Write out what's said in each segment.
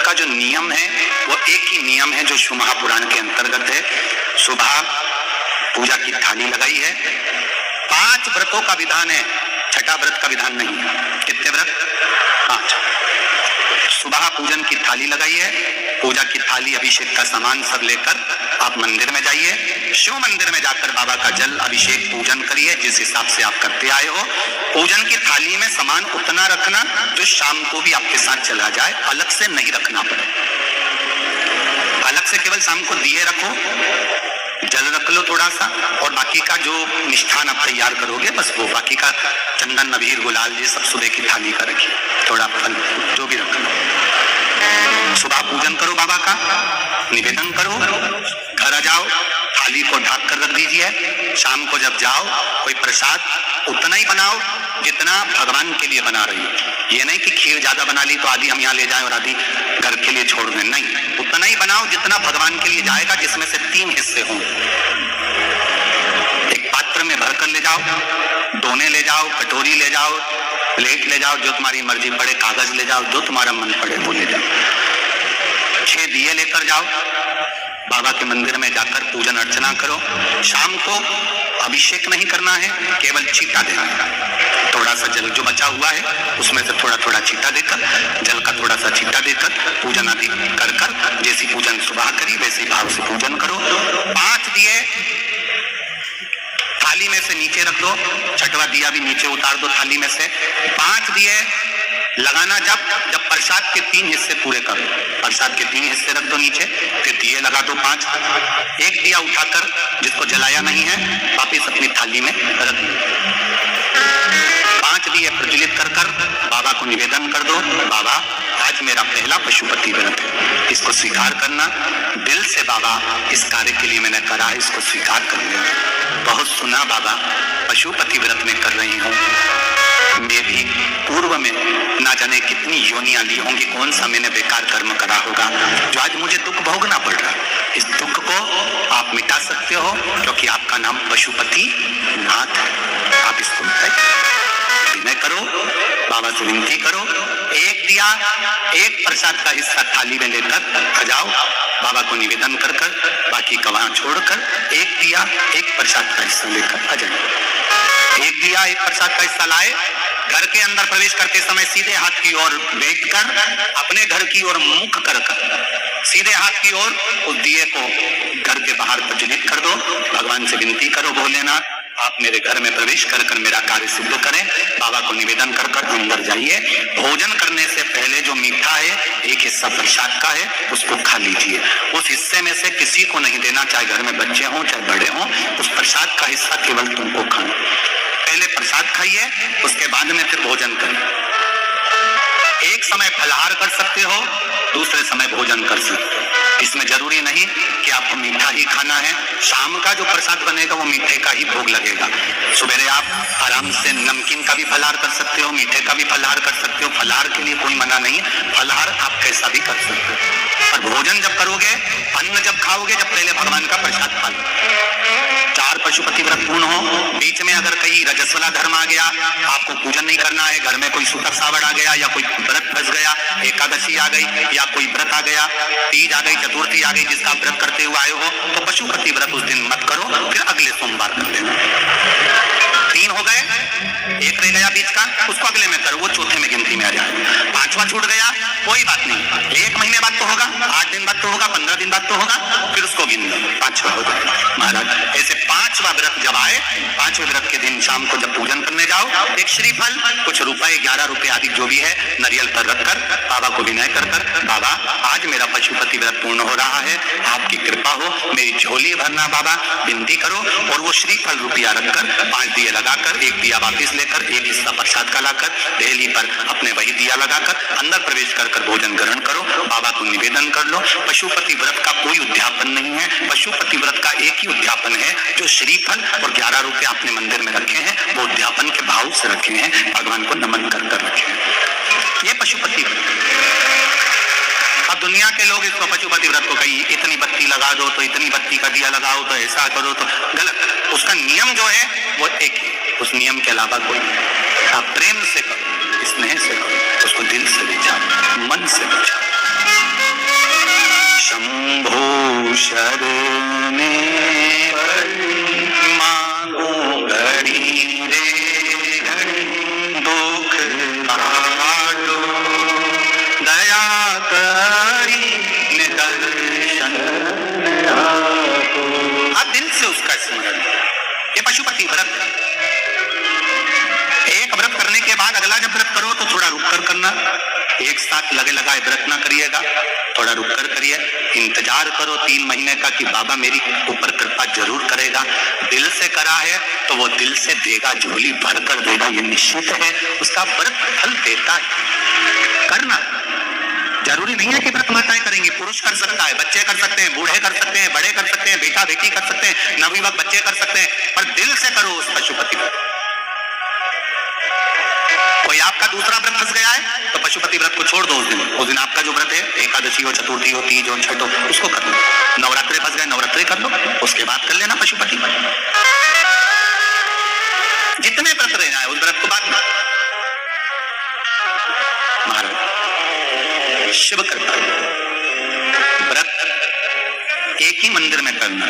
का जो नियम है वो एक ही नियम है जो शिव महापुराण के अंतर्गत है। सुबह पूजा की थाली लगाई है, 5 व्रतों का विधान है, छठा व्रत का विधान नहीं है। कितने व्रत? 5। सुबह पूजन की थाली लगाई है, पूजा की थाली अभिषेक का सामान सब लेकर आप मंदिर में जाइए, शिव मंदिर में जाकर बाबा का जल अभिषेक पूजन करिए जिस हिसाब से आप करते आए हो। पूजन की थाली में सामान उतना रखना जो शाम को भी आपके साथ चला जाए, अलग से नहीं रखना पड़े। अलग से केवल शाम को दिए रखो, जल रख लो थोड़ा सा, और बाकी का जो मिष्ठान आप तैयार करोगे बस वो बाकी का चंदन नबीर गुलाल ये सब सुबह की थाली का रखिए, थोड़ा फल जो भी रख लो। सुबह पूजन करो, बाबा का निवेदन करो, घर आ जाओ, थाली को ढक कर रख दीजिए। शाम को जब जाओ कोई प्रसाद उतना ही बनाओ जितना भगवान के लिए बना रही हो। ये नहीं कि खीर ज्यादा बना ली तो आधी हम यहाँ ले जाएं और आधी घर के लिए छोड़ दें, नहीं, उतना ही बनाओ जितना भगवान के लिए जाएगा, जिसमें से 3 हिस्से हों। एक पात्र में भरकर ले जाओ, दोने ले जाओ, कटोरी ले जाओ, प्लेट ले जाओ, जो तुम्हारी मर्जी पड़े, कागज ले जाओ, जो तुम्हारा मन पड़े वो ले जाओ। 6 दिए लेकर जाओ, बाबा के मंदिर में जाकर पूजन अर्चना करो। शाम को अभिषेक नहीं करना है, केवल छींटा देना है। थोड़ा सा जल जो बचा हुआ है उसमें से थोड़ा थोड़ा छींटा देकर, जल का थोड़ा सा छींटा देकर पूजन आदि कर कर जैसी पूजन सुबह करी वैसे भाव से पूजन करो। 5 दिए थाली में से नीचे रख दो, छठवा दिया भी नीचे उतार दो थाली में से। 5 दिए लगाना जब प्रसाद के 3 हिस्से पूरे कर दो, प्रसाद के 3 हिस्से रख दो नीचे, फिर दिए लगा दो 5। एक दिया उठाकर जिसको जलाया नहीं है वापिस अपनी थाली में रख दो। 5 दिए प्रज्वलित कर कर बाबा को निवेदन कर दो, बाबा आज मेरा पहला पशुपति व्रत है, इसको स्वीकार करना। दिल से बाबा इस कार्य के लिए मैंने करा है, इसको स्वीकार कर लेना। बहुत सुना बाबा पशुपति व्रत में कर रही हूँ, मैं भी पूर्व में ना जाने कितनी योनियां ली होंगी, कौन सा मैंने बेकार कर्म करा होगा जो आज मुझे दुख भोगना पड़ रहा है। इस दुख को आप मिटा सकते हो क्योंकि आपका नाम पशुपति नाथ है। आप इसको विनय करो, बाबा से विनती करो। एक दिया, एक प्रसाद का हिस्सा थाली में लेकर आ जाओ, बाबा को निवेदन कर कर, बाकी का वहां छोड़कर एक दिया, एक प्रसाद का हिस्सा लेकर आ जाए। एक दिया, एक प्रसाद का हिस्सा लाए, घर के अंदर प्रवेश करते समय सीधे हाथ की ओर बैठकर अपने घर की ओर मुख कर सीधे हाथ की ओर उस दिए को घर के बाहर प्रज्वलित कर दो। भगवान से विनती करो, भोलेनाथ आप मेरे घर में प्रवेश कर कर मेरा कार्य सिद्ध करें। बाबा को निवेदन कर कर अंदर जाइए। भोजन करने से पहले जो मीठा है, एक हिस्सा प्रसाद का है, उसको खा लीजिए। उस हिस्से में से किसी को नहीं देना, चाहे घर में बच्चे हों चाहे बड़े हों, उस प्रसाद का हिस्सा केवल तुमको खाना। पहले प्रसाद खाइए, उसके बाद में फिर भोजन करिए। एक समय फलाहार कर सकते हो, दूसरे समय भोजन कर सकते हो। इसमें जरूरी नहीं कि आपको मीठा ही खाना है। शाम का जो प्रसाद बनेगा वो मीठे का ही भोग लगेगा। सुबह आप आराम से नमकीन का भी फलाहार कर सकते हो, मीठे का भी फलाहार कर सकते हो। फलाहार के लिए कोई मना नहीं है, फलाहार आप कैसा भी कर सकते हो। पर भोजन जब करोगे, अन्न जब खाओगे, जब पहले भगवान का प्रसाद खा लो। 4 पशुपति व्रत पूर्ण हो, बीच में अगर कहीं रजस्वला धर्म आ गया, आपको पूजन नहीं करना है, घर में कोई सूतक सावड़ आ गया या कोई व्रत फंस गया, एकादशी आ गई या कोई व्रत आ गया, तीज आ गई, चतुर्थी आ गई, जिसका व्रत करते हुए आए हो, तो पशुपति व्रत उस दिन मत करो, फिर अगले सोमवार कर लेना। 3 हो गए, एक रह गया बीच का, उसको अगले में करो, वो चौथे में गिनती में आ जाए। 5वां छूट गया, कोई बात नहीं, 1 महीने बाद तो होगा, 8 दिन बाद तो होगा, 15 दिन बाद तो होगा, फिर उसको गिन लो, 5वां हो जाएगा। महाराज ऐसे 5वां व्रत जब आए, 5वें व्रत के दिन शाम को जब पूजन करने जाओ, एक श्रीफल, कुछ रुपए, 11 रुपए आदि जो भी है, नारियल पर रखकर बाबा को विनय कर कर, बाबा आज मेरा पशुपति व्रत पूर्ण हो रहा है, आपकी कृपा हो, मेरी झोली भरना बाबा, विनती करो। और वो श्रीफल रुपया रखकर 5 दिए लगाकर, एक दिया वापिस लेकर, एक हिस्सा प्रसाद का लाकर देहली पर अपने वही दिया लगाकर अंदर प्रवेश कर कर भोजन ग्रहण करो। बाबा को निवेदन कर लो। पशुपति व्रत का कोई उद्यापन नहीं है, पशुपति व्रत का एक ही उद्यापन है, जो श्रीफल और 11 रुपए आपने मंदिर में रखे हैं, वो उद्यापन के भाव से रखे हैं, भगवान को नमन कर कर रखे हैं। ये पशुपति व्रत। अब दुनिया के लोग इसको पशुपति व्रत को कहीं इतनी बत्ती लगा दो, तो इतनी बत्ती का दिया लगाओ, तो ऐसा करो, तो गलत। उसका नियम जो है वो एक ही, उस नियम के अलावा कोई नहीं। आप प्रेम से करो, स्नेह से करो, उसको दिल से विचारो, मन से विचारो। शरण मांगो घड़ी रे घड़ी, दुख काटो दया करी निदर्शन आपो। आप दिल से उसका स्मरण, ये पशुपति व्रत है। एक व्रत करने के बाद अगला जब व्रत करो तो थोड़ा रुक कर करना, एक साथ लगे लगाए व्रत ना करिएगा, थोड़ा रुक कर करिए, इंतजार करो 3 महीने का कि बाबा मेरी ऊपर कृपा जरूर करेगा। दिल से करा है तो वो दिल से देगा, झोली भर कर देगा, ये निश्चित है। उसका व्रत फल देता है। करना जरूरी नहीं है कि व्रत माताएं करेंगी, पुरुष कर सकता है, बच्चे कर सकते हैं, बूढ़े कर सकते हैं, बड़े कर सकते हैं, बेटा बेटी कर सकते हैं, नवयुवक बच्चे कर सकते हैं, पर दिल से करो उस पशुपति को। कोई आपका दूसरा व्रत फंस गया है तो पशुपति व्रत को छोड़ दो। उस दिन आपका जो व्रत है, एकादशी हो, चतुर्थी हो, तीज हो, छठ हो, उसको कर लो। नवरात्रे फंस गए, नवरात्रे कर लो, उसके बाद कर लेना पशुपति। जितने व्रत रहना है उस व्रत को बाद में। महाराज शिव कृपा, व्रत एक ही मंदिर में करना।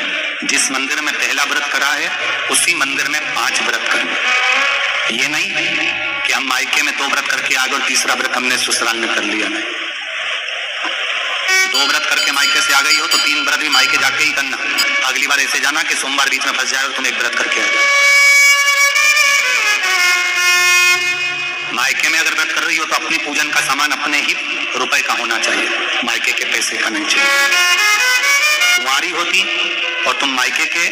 जिस मंदिर में पहला व्रत करा है उसी मंदिर में 5 व्रत करना। ये नहीं कि हम मायके में 2 व्रत करके आ गए और तीसरा व्रत हमने ससुराल में कर लिया। नहीं, 2 व्रत करके मायके से आ गई हो तो 3 व्रत भी मायके जाके ही करना। अगली बार ऐसे जाना कि सोमवार बीच में फंस जाए और तुम 1 व्रत करके आ जाओ। मायके में अगर व्रत कर रही हो तो अपनी पूजन का सामान अपने ही रुपए का होना चाहिए, मायके के पैसे का नहीं चाहिए। कुंवारी होती और तुम मायके के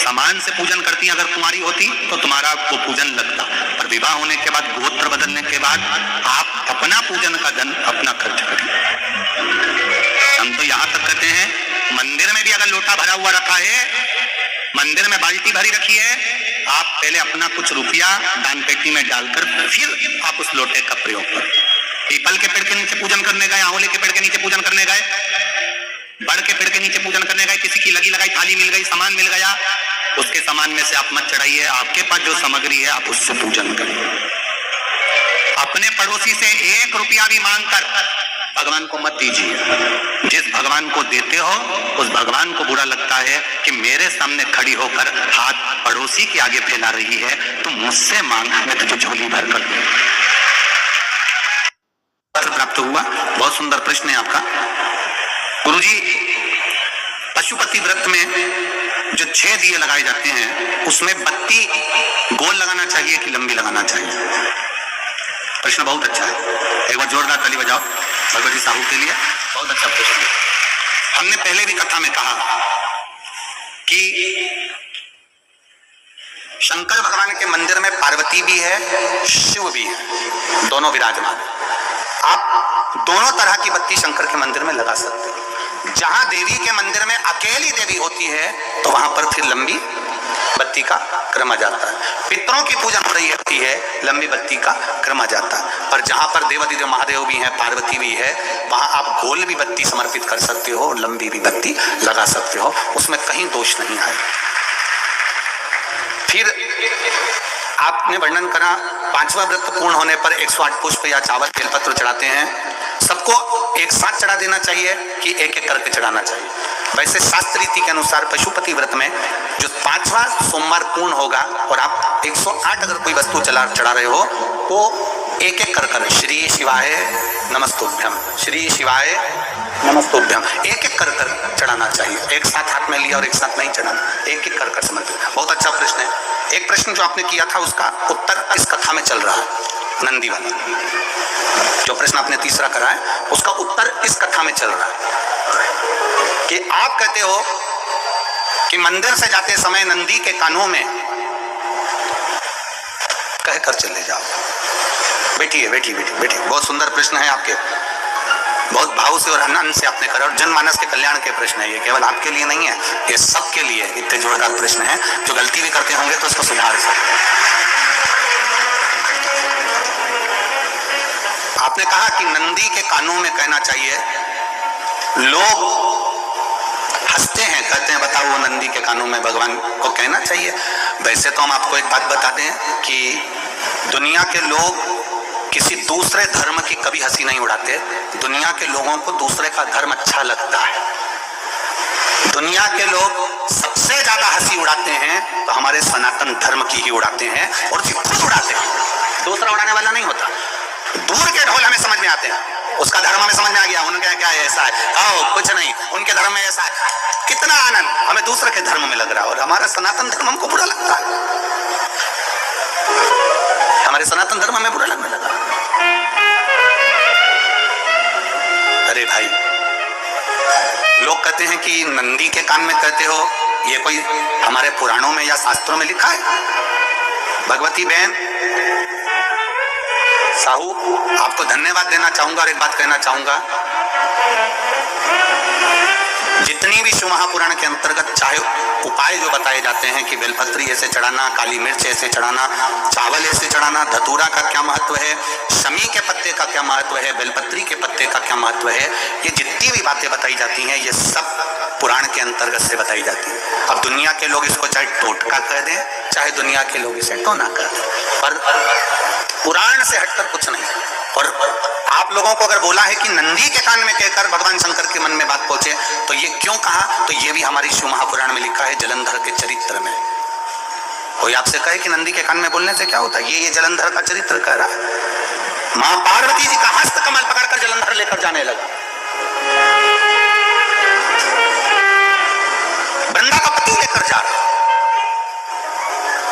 सामान से पूजन करती, अगर कुंवारी होती तो तुम्हारा वो पूजन लगता, पर विवाह होने के बाद, गोत्र बदलने के बाद आप अपना पूजन का धन अपना खर्च करें। हम तो यहां तक कहते हैं मंदिर में भी अगर लोटा भरा हुआ रखा है, मंदिर में बाल्टी भरी रखी है, आप पहले अपना कुछ रुपया दान पेटी में डालकर फिर आप उस लोटे का प्रयोग करें। पीपल के पेड़ के नीचे पूजन करने गए, आंवले के पेड़ के नीचे पूजन करने गए, बड़ के पेड़ के नीचे पूजन करने गए, किसी की लगी लगाई थाली मिल गई, सामान मिल गया, उसके सामान में से आप मत चढ़ाइए। आपके पास जो सामग्री है आप उससे पूजन करिए। अपने पड़ोसी से 1 रुपया भी मांगकर भगवान को मत दीजिए। जिस भगवान को देते हो उस भगवान को बुरा लगता है कि मेरे सामने खड़ी होकर हाथ पड़ोसी के आगे फैला रही है, तो मुझसे मांग, मैं तुझे झोली भर कर दूं। प्राप्त हुआ। बहुत सुंदर प्रश्न है आपका गुरुजी। पशुपति व्रत में जो 6 दिए लगाए जाते हैं उसमें बत्ती गोल लगाना चाहिए कि लंबी लगाना चाहिए? प्रश्न बहुत अच्छा है, एक बार जोरदार ताली बजाओ भगवती साहू के लिए। बहुत अच्छा प्रश्न। हमने पहले भी कथा में कहा कि शंकर भगवान के मंदिर में पार्वती भी है, शिव भी है, दोनों विराजमान। आप दोनों तरह की बत्ती शंकर के मंदिर में लगा सकते हैं। जहां देवी के मंदिर में अकेली देवी होती है तो वहां पर फिर लंबी बत्ती का क्रम आ जाता है। पितरों की पूजन हो रही होती है, लंबी बत्ती का क्रम आ जाता है। पर जहां पर देवाधिदेव महादेव भी हैं, पार्वती भी है, वहां आप गोल भी बत्ती समर्पित कर सकते हो, लंबी भी बत्ती लगा सकते हो, उसमें कहीं दोष नहीं आए। फिर आपने वर्णन करा 5वां व्रत पूर्ण होने पर 108 पुष्प या चावल बेलपत्र चढ़ाते हैं। सबको एक साथ चढ़ा देना चाहिए कि एक एक करके चढ़ाना चाहिए? वैसे शास्त्र रीति के अनुसार पशुपति व्रत में जो 5वां सोमवार पूर्ण होगा और आप 108 अगर कोई वस्तु चढ़ा रहे हो तो एक एक कर श्री शिवाय नमस्तुभ्यम, श्री शिवाय नमस्तुभ्यम, एक एक कर चढ़ाना चाहिए। एक साथ हाथ में लिया और एक साथ नहीं चढ़ाना, एक एक कर समर्पित। बहुत अच्छा प्रश्न है। एक प्रश्न जो आपने किया था उसका उत्तर इस कथा में चल रहा है, नंदी वाला जो प्रश्न आपने तीसरा करा है उसका उत्तर इस कथा में चल रहा है कि आप कहते हो कि मंदिर से जाते समय नंदी के कानों में कहकर चले जाओ। बैठिए बैठिए बैठिए बैठिए। बहुत सुंदर प्रश्न है आपके, बहुत भाव से और आनंद से आपने करा और जनमानस के कल्याण के प्रश्न है। ये केवल आपके लिए नहीं है, ये सबके लिए इतने जोरदार प्रश्न है। जो गलती भी करते होंगे तो उसको सुधार सकते। आपने कहा कि नंदी के कानों में कहना चाहिए। लोग हंसते हैं, कहते हैं बताओ वो नंदी के कानों में भगवान को कहना चाहिए। वैसे तो हम आपको एक बात बताते हैं कि दुनिया के लोग किसी दूसरे धर्म की कभी हंसी नहीं उड़ाते। दुनिया के लोगों को दूसरे का धर्म अच्छा लगता है। दुनिया के लोग सबसे ज्यादा हंसी उड़ाते हैं तो हमारे सनातन धर्म की ही उड़ाते हैं, और खुद उड़ाते हैं, दूसरा उड़ाने वाला नहीं होता। दूर के ढोल हमें समझ में आते हैं, उसका धर्म हमें समझ में आ गया, उनका क्या ऐसा है, आओ कुछ नहीं, उनके धर्म में ऐसा है, कितना आनंद हमें दूसरे के धर्म में लग रहा है, और हमारा सनातन धर्म हमको बुरा लगता है, हमारे सनातन धर्म हमें बुरा लगने लगा। अरे भाई, लोग कहते हैं कि नंदी के कान में कहते हो, ये कोई हमारे पुराणों में या शास्त्रों में लिखा है? भगवती बहन साहू, आपको धन्यवाद देना चाहूंगा और एक बात कहना चाहूंगा, जितनी भी शिव महापुराण के अंतर्गत चाहे उपाय जो बताए जाते हैं कि बेलपत्री ऐसे चढ़ाना, काली मिर्च ऐसे चढ़ाना, चावल ऐसे चढ़ाना, धतूरा का क्या महत्व है, शमी के पत्ते का क्या महत्व है, बेलपत्री के पत्ते का क्या महत्व है, ये जितनी भी बातें बताई जाती हैं ये सब पुराण के अंतर्गत से बताई जाती है। अब दुनिया के लोग इसको चाहे टोटका कह दें, चाहे दुनिया के लोग इसे टोना कह दें, पर पुराण से हटकर कुछ नहीं। और आप लोगों को अगर बोला है कि नंदी के कान में कहकर भगवान शंकर के मन में बात पहुंचे, तो ये क्यों कहा, तो ये भी हमारी शिव महापुराण में लिखा है, जलंधर के चरित्र में। कोई आपसे कहे कि नंदी के कान में बोलने से क्या होता है, ये जलंधर का चरित्र कह रहा है। मां पार्वती जी का हस्त कमल पकड़कर जलंधर लेकर जाने लगा, वृंदा का पति लेकर जा रहा,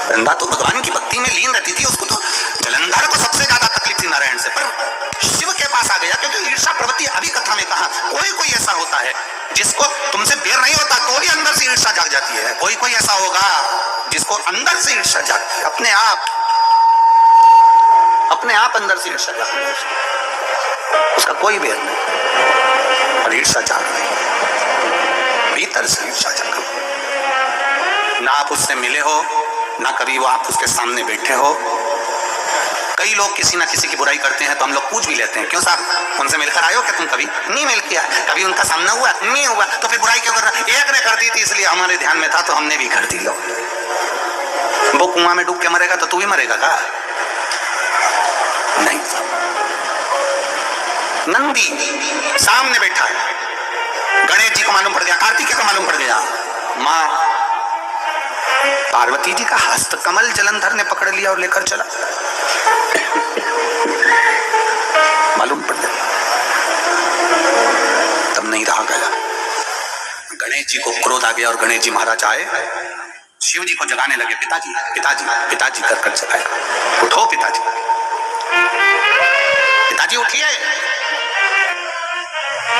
वृंदा तो भगवान की भक्ति में लीन रहती थी, उसको तो जलंधर को सबसे ज्यादा तकलीफ थी नारायण से, पर शिव के पास आ गया, क्योंकि ईर्षा प्रवृत्ति अभी कथा में कहा, कोई ऐसा होता है जिसको तुमसे बैर नहीं होता तो भी अंदर से ईर्षा जाग जाती है, कोई ऐसा होगा जिसको अंदर से ईर्षा जागती है, अपने आप अंदर से ईर्षा जागती है, उसका कोई बैर नहीं, और ईर्षा जाग रही है, भीतर से ईर्षा जाग रही। ना आप उससे मिले हो, ना कभी वो आप उसके सामने बैठे हो। कई लोग किसी ना किसी की बुराई करते हैं तो हम लोग पूछ भी लेते हैं, क्यों साहब उनसे मिलकर आए हो क्या तुम? कभी नहीं मिल किया, कभी उनका सामना हुआ नहीं हुआ, तो फिर बुराई क्यों कर रहा? एक ने कर दी थी इसलिए हमारे ध्यान में था तो हमने भी कर दी। लो, वो कुआं में डूब के मरेगा तो तू भी मरेगा का? नहीं। नंदी सामने बैठा है, गणेश जी को मालूम पड़ गया, कार्तिकेय को मालूम पड़ गया, माँ पार्वती जी का हस्त कमल जलंधर ने पकड़ लिया और लेकर चला, मालूम पड़ गया, तब नहीं रहा गया। गणेश जी को क्रोध आ गया और गणेश जी महाराज आए, शिव जी को जगाने लगे, पिताजी पिताजी पिताजी कर जगाए, उठो पिताजी, पिताजी उठिए,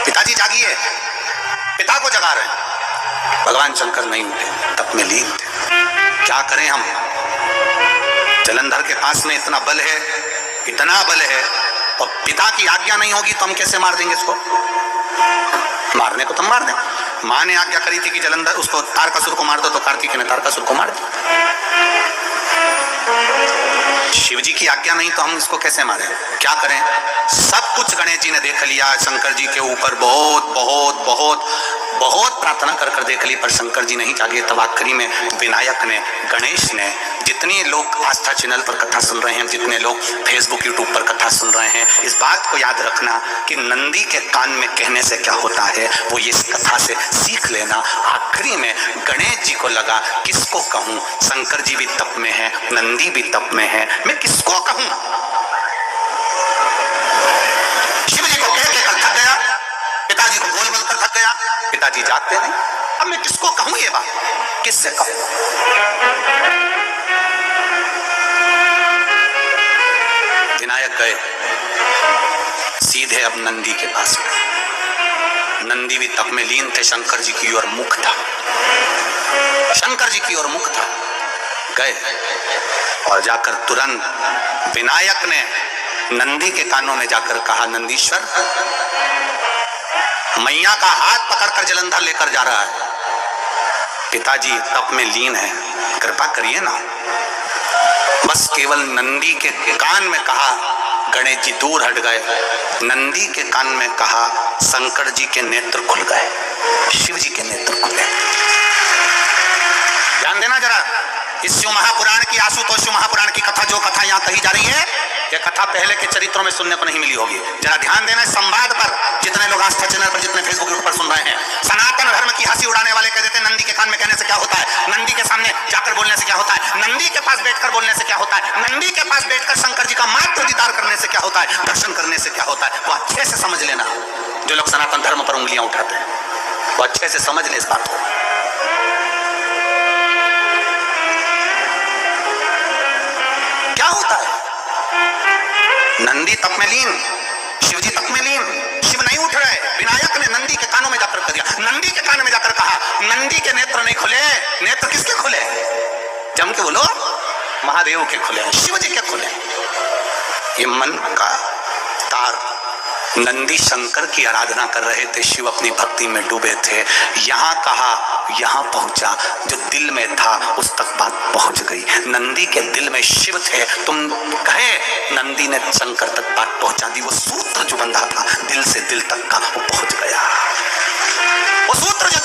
पिताजी जागिए, पिता को जगा रहे। भगवान शंकर नहीं उठे, तप में लीन थे। क्या करें हम, जलंधर के पास में इतना बल है, इतना बल है, और पिता की आज्ञा नहीं होगी तो हम कैसे मार देंगे इसको? मारने को तो मार दें, माँ ने आज्ञा करी थी कि जलंधर उसको तारकासुर को मार दो, तो कार्तिकेय ने तारकासुर को मार दिया। शिव जी की आज्ञा नहीं तो हम इसको कैसे मारें? क्या करें? सब कुछ गणेश जी ने देख लिया, शंकर जी के ऊपर बहुत बहुत बहुत बहुत प्रार्थना कर देख ली, पर शंकर जी नहीं जागे। तब आखिरी में विनायक ने, गणेश ने, जितने लोग आस्था चैनल पर कथा सुन रहे हैं, जितने लोग फेसबुक यूट्यूब पर कथा सुन रहे हैं, इस बात को याद रखना कि नंदी के कान में कहने से क्या होता है वो ये इस कथा से सीख लेना। आखिरी में गणेश जी को लगा किसको कहूं, शंकर जी भी तप में है, नंदी भी तप में है, मैं किसको कहूं? शिव जी को कह कर थक गया, पिताजी को बोल बोल कर थक गया, पिताजी जागते नहीं, अब मैं किसको कहूं ये बात, किससे कहूं? विनायक गए सीधे अब नंदी के पास में। नंदी भी तप में लीन थे, शंकर जी की ओर मुख था, शंकर जी की ओर मुख था। गए और जाकर तुरंत विनायक ने नंदी के कानों में जाकर कहा, नंदीश्वर, मैया का हाथ पकड़कर जलंधर लेकर जा रहा है, पिताजी तप में लीन है, कृपा करिए ना। बस केवल नंदी के कान में कहा, गणेश जी दूर हट गए, नंदी के कान में कहा, शंकर जी के नेत्र खुल गए, शिव जी के नेत्र खुले। ध्यान देना जरा, इस शिव महापुराण की, आशुतोष शिव महापुराण की कथा, जो कथा यहाँ कही जा रही है, यह कथा पहले के चरित्रों में सुनने को नहीं मिली होगी। जरा ध्यान देना इस संवाद पर, जितने लोग आस्था चैनल पर, जितने फेसबुक पर सुन रहे हैं, सनातन धर्म की हंसी उड़ाने वाले कह देते हैं नंदी के कान में कहने से क्या होता है, नंदी के सामने जाकर बोलने से क्या होता है, नंदी के पास बैठकर बोलने से क्या होता है, नंदी के पास बैठकर शंकर जी का मात्र दीदार करने से क्या होता है, दर्शन करने से क्या होता है। वो अच्छे से समझ लेना, जो लोग सनातन धर्म पर उंगलियां उठाते हैं वो अच्छे से समझ ले इस बात को। क्या होता है, नंदी तप में लीन, शिवजी तप में लीन, शिव नहीं उठ रहे, विनायक ने नंदी के कानों में जाकर कर दिया, नंदी के कान में जाकर कहा, नंदी के नेत्र नहीं खुले, नेत्र किसके खुले, जम के बोलो, महादेव के खुले, शिव जी के खुले। ये मन का तार, नंदी शंकर की आराधना कर रहे थे, शिव अपनी भक्ति में डूबे थे, यहां कहा यहां पहुंचा, जो दिल में था उस तक बात पहुंच गई। नंदी के दिल में शिव थे, तुम कहे, नंदी ने शंकर तक बात पहुंचा दी। वो सूत्र जो बंधा था दिल से दिल तक का वो पहुंच गया, वो सूत्र जो